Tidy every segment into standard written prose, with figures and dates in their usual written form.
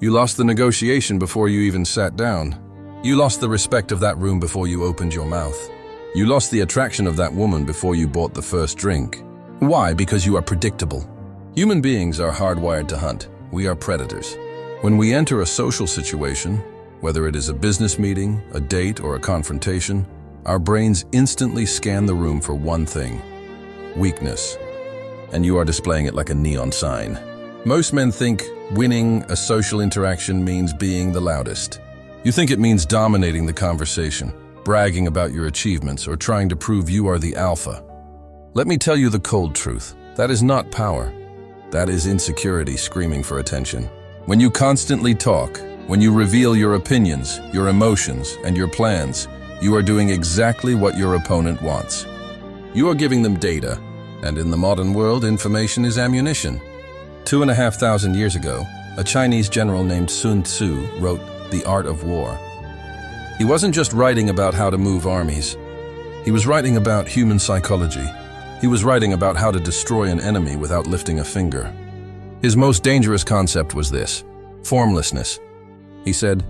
You lost the negotiation before you even sat down. You lost the respect of that room before you opened your mouth. You lost the attraction of that woman before you bought the first drink. Why? Because you are predictable. Human beings are hardwired to hunt. We are predators. When we enter a social situation, whether it is a business meeting, a date, or a confrontation, our brains instantly scan the room for one thing: weakness. And you are displaying it like a neon sign. Most men think winning a social interaction means being the loudest. You think it means dominating the conversation, bragging about your achievements, or trying to prove you are the alpha. Let me tell you the cold truth. That is not power. That is insecurity screaming for attention. When you constantly talk, when you reveal your opinions, your emotions, and your plans, you are doing exactly what your opponent wants. You are giving them data, and in the modern world, information is ammunition. 2,500 years ago, a Chinese general named Sun Tzu wrote The Art of War. He wasn't just writing about how to move armies. He was writing about human psychology. He was writing about how to destroy an enemy without lifting a finger. His most dangerous concept was this: formlessness. He said,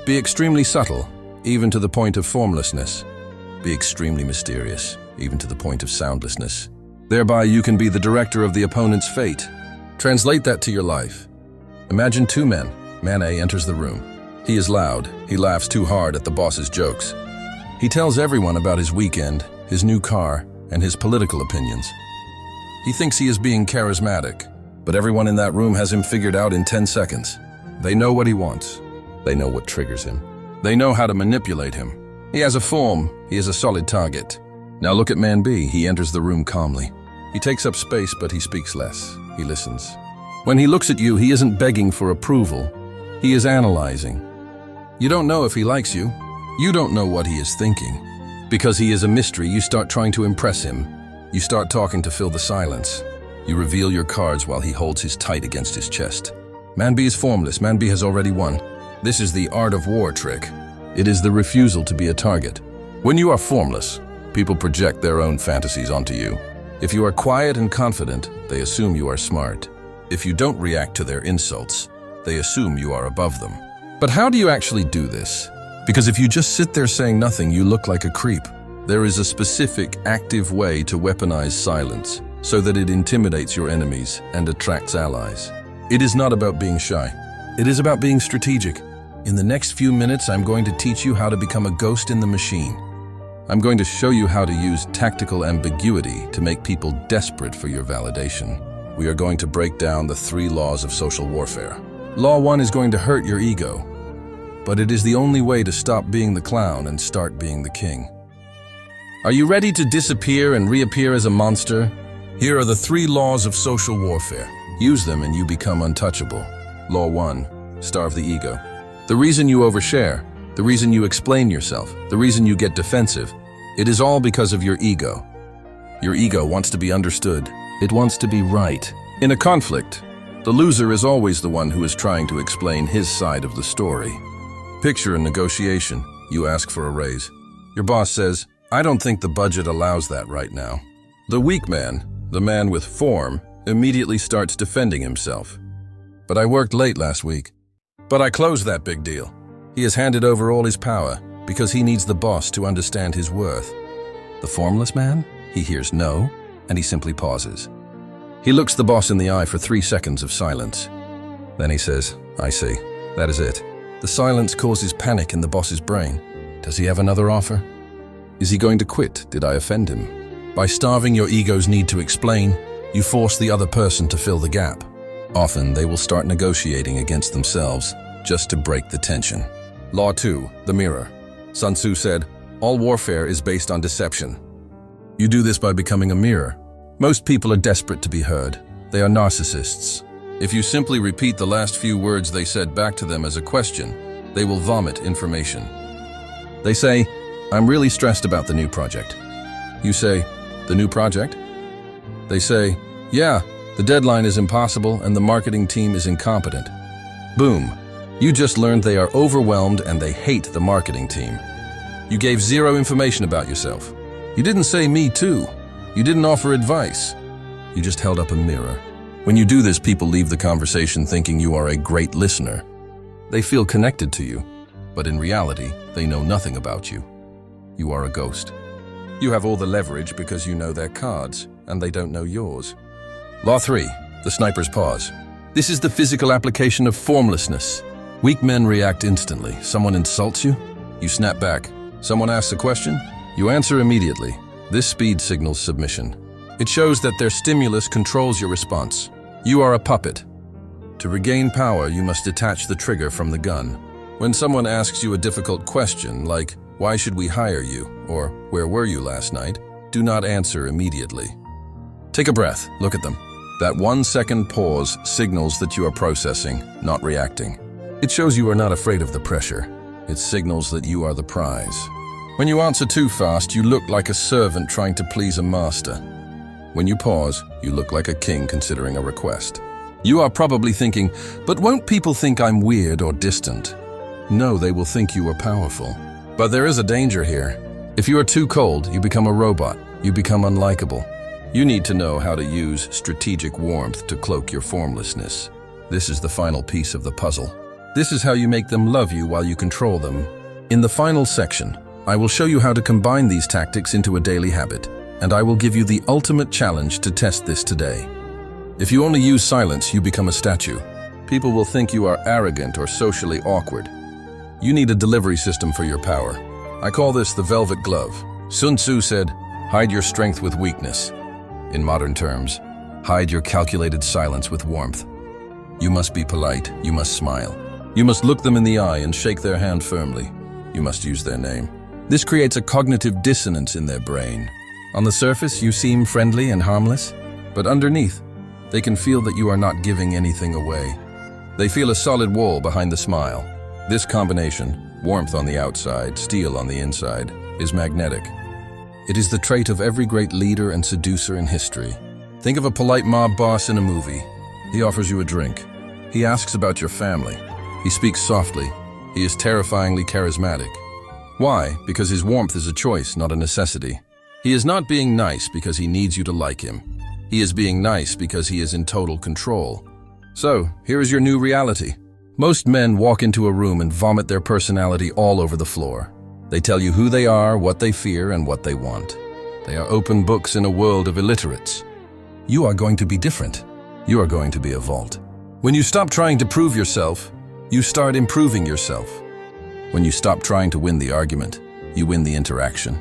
"Be extremely subtle, even to the point of formlessness. Be extremely mysterious, even to the point of soundlessness. Thereby you can be the director of the opponent's fate." Translate that to your life. Imagine two men. Man A enters the room. He is loud. He laughs too hard at the boss's jokes. He tells everyone about his weekend, his new car, and his political opinions. He thinks he is being charismatic, but everyone in that room has him figured out in 10 seconds. They know what he wants. They know what triggers him. They know how to manipulate him. He has a form. He is a solid target. Now look at man B. He enters the room calmly. He takes up space, but he speaks less. He listens. When he looks at you, he isn't begging for approval. He is analyzing. You don't know if he likes you. You don't know what he is thinking. Because he is a mystery, you start trying to impress him. You start talking to fill the silence. You reveal your cards while he holds his tight against his chest. Man B is formless. Man B has already won. This is the art of war trick. It is the refusal to be a target. When you are formless, people project their own fantasies onto you. If you are quiet and confident, they assume you are smart. If you don't react to their insults, they assume you are above them. But how do you actually do this? Because if you just sit there saying nothing, you look like a creep. There is a specific, active way to weaponize silence so that it intimidates your enemies and attracts allies. It is not about being shy. It is about being strategic. In the next few minutes, I'm going to teach you how to become a ghost in the machine. I'm going to show you how to use tactical ambiguity to make people desperate for your validation. We are going to break down the 3 laws of social warfare. Law 1 is going to hurt your ego, but it is the only way to stop being the clown and start being the king. Are you ready to disappear and reappear as a monster? Here are the 3 laws of social warfare. Use them and you become untouchable. Law 1, starve the ego. The reason you overshare, the reason you explain yourself, the reason you get defensive, it is all because of your ego. Your ego wants to be understood. It wants to be right. In a conflict, the loser is always the one who is trying to explain his side of the story. Picture a negotiation. You ask for a raise. Your boss says, "I don't think the budget allows that right now." The weak man, the man with form, immediately starts defending himself. "But I worked late last week. But I closed that big deal." He has handed over all his power because he needs the boss to understand his worth. The formless man, he hears no, and he simply pauses. He looks the boss in the eye for 3 seconds of silence. Then he says, "I see. That is it." The silence causes panic in the boss's brain. Does he have another offer? Is he going to quit? Did I offend him? By starving your ego's need to explain, you force the other person to fill the gap. Often, they will start negotiating against themselves just to break the tension. Law 2, the mirror. Sun Tzu said, "All warfare is based on deception." You do this by becoming a mirror. Most people are desperate to be heard. They are narcissists. If you simply repeat the last few words they said back to them as a question, they will vomit information. They say, "I'm really stressed about the new project." You say, "The new project?" They say, "Yeah, the deadline is impossible and the marketing team is incompetent." Boom. You just learned they are overwhelmed and they hate the marketing team. You gave 0 information about yourself. You didn't say "me too." You didn't offer advice. You just held up a mirror. When you do this, people leave the conversation thinking you are a great listener. They feel connected to you, but in reality, they know nothing about you. You are a ghost. You have all the leverage because you know their cards, and they don't know yours. Law 3, the sniper's pause. This is the physical application of formlessness. Weak men react instantly. Someone insults you, you snap back. Someone asks a question, you answer immediately. This speed signals submission. It shows that their stimulus controls your response. You are a puppet. To regain power, you must detach the trigger from the gun. When someone asks you a difficult question, like, "Why should we hire you?" or "Where were you last night?" do not answer immediately. Take a breath, look at them. That 1-second pause signals that you are processing, not reacting. It shows you are not afraid of the pressure. It signals that you are the prize. When you answer too fast, you look like a servant trying to please a master. When you pause, you look like a king considering a request. You are probably thinking, but won't people think I'm weird or distant? No, they will think you are powerful. But there is a danger here. If you are too cold, you become a robot. You become unlikable. You need to know how to use strategic warmth to cloak your formlessness. This is the final piece of the puzzle. This is how you make them love you while you control them. In the final section, I will show you how to combine these tactics into a daily habit, and I will give you the ultimate challenge to test this today. If you only use silence, you become a statue. People will think you are arrogant or socially awkward. You need a delivery system for your power. I call this the velvet glove. Sun Tzu said, "Hide your strength with weakness." In modern terms, hide your calculated silence with warmth. You must be polite, you must smile. You must look them in the eye and shake their hand firmly. You must use their name. This creates a cognitive dissonance in their brain. On the surface, you seem friendly and harmless, but underneath, they can feel that you are not giving anything away. They feel a solid wall behind the smile. This combination, warmth on the outside, steel on the inside, is magnetic. It is the trait of every great leader and seducer in history. Think of a polite mob boss in a movie. He offers you a drink. He asks about your family. He speaks softly. He is terrifyingly charismatic. Why? Because his warmth is a choice, not a necessity. He is not being nice because he needs you to like him. He is being nice because he is in total control. So, here is your new reality. Most men walk into a room and vomit their personality all over the floor. They tell you who they are, what they fear, and what they want. They are open books in a world of illiterates. You are going to be different. You are going to be a vault. When you stop trying to prove yourself, you start improving yourself. When you stop trying to win the argument, you win the interaction.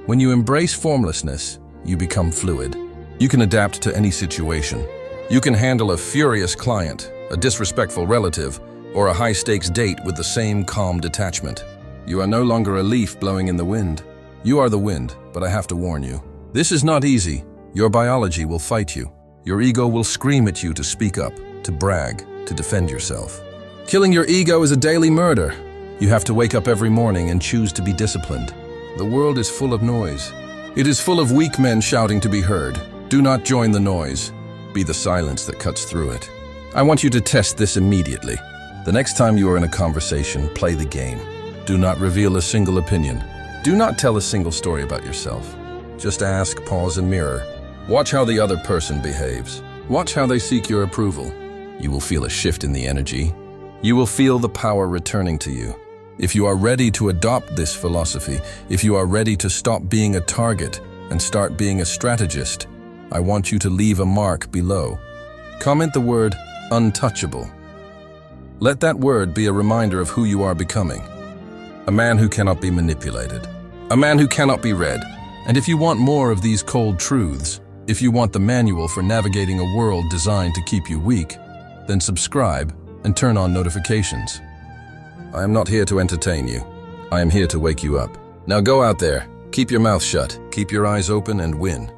When you embrace formlessness, you become fluid. You can adapt to any situation. You can handle a furious client, a disrespectful relative, or a high-stakes date with the same calm detachment. You are no longer a leaf blowing in the wind. You are the wind, but I have to warn you. This is not easy. Your biology will fight you. Your ego will scream at you to speak up, to brag, to defend yourself. Killing your ego is a daily murder. You have to wake up every morning and choose to be disciplined. The world is full of noise. It is full of weak men shouting to be heard. Do not join the noise. Be the silence that cuts through it. I want you to test this immediately. The next time you are in a conversation, play the game. Do not reveal a single opinion. Do not tell a single story about yourself. Just ask, pause, and mirror. Watch how the other person behaves. Watch how they seek your approval. You will feel a shift in the energy. You will feel the power returning to you. If you are ready to adopt this philosophy, if you are ready to stop being a target and start being a strategist, I want you to leave a mark below. Comment the word untouchable. Let that word be a reminder of who you are becoming. A man who cannot be manipulated. A man who cannot be read. And if you want more of these cold truths, if you want the manual for navigating a world designed to keep you weak, then subscribe and turn on notifications. I am not here to entertain you. I am here to wake you up. Now go out there, keep your mouth shut, keep your eyes open, and win.